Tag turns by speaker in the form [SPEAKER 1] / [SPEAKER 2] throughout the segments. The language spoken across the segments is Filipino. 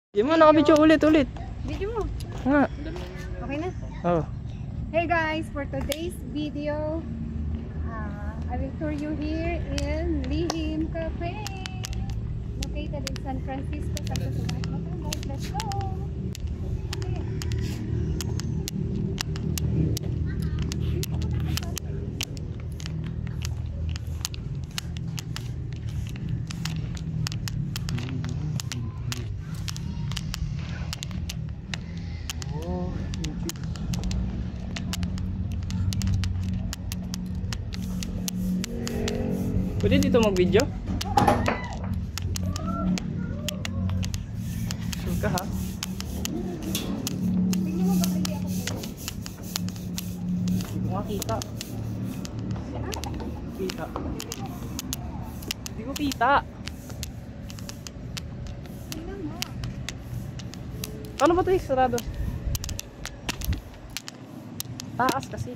[SPEAKER 1] Di mo, nakabidyo ulit.
[SPEAKER 2] Video mo.
[SPEAKER 1] Nga.
[SPEAKER 2] Okay na?
[SPEAKER 1] Oh.
[SPEAKER 2] Hey guys, for today's video, I will tour you here in Lihim Cafe, located in San Francisco, Texas. Let's go! Okay.
[SPEAKER 1] Pwede dito mag-video? Sure ka ha?
[SPEAKER 2] Tingnan mo ba hindi ako
[SPEAKER 1] Hindi ko makita. Kita. Hindi ko kita.
[SPEAKER 2] Tingnan mo.
[SPEAKER 1] Paano ba ito sarado? Taas kasi.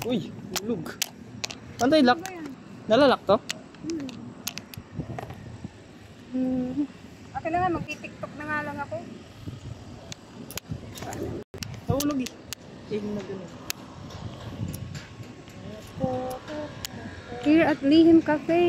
[SPEAKER 1] Uy, hulog. Ano tayo lock? Nalalak to?
[SPEAKER 2] Okay na nga, magti-tiktok na nga lang ako.
[SPEAKER 1] Nahulog eh. Tingin na dun eh.
[SPEAKER 2] Here at Lihim Cafe.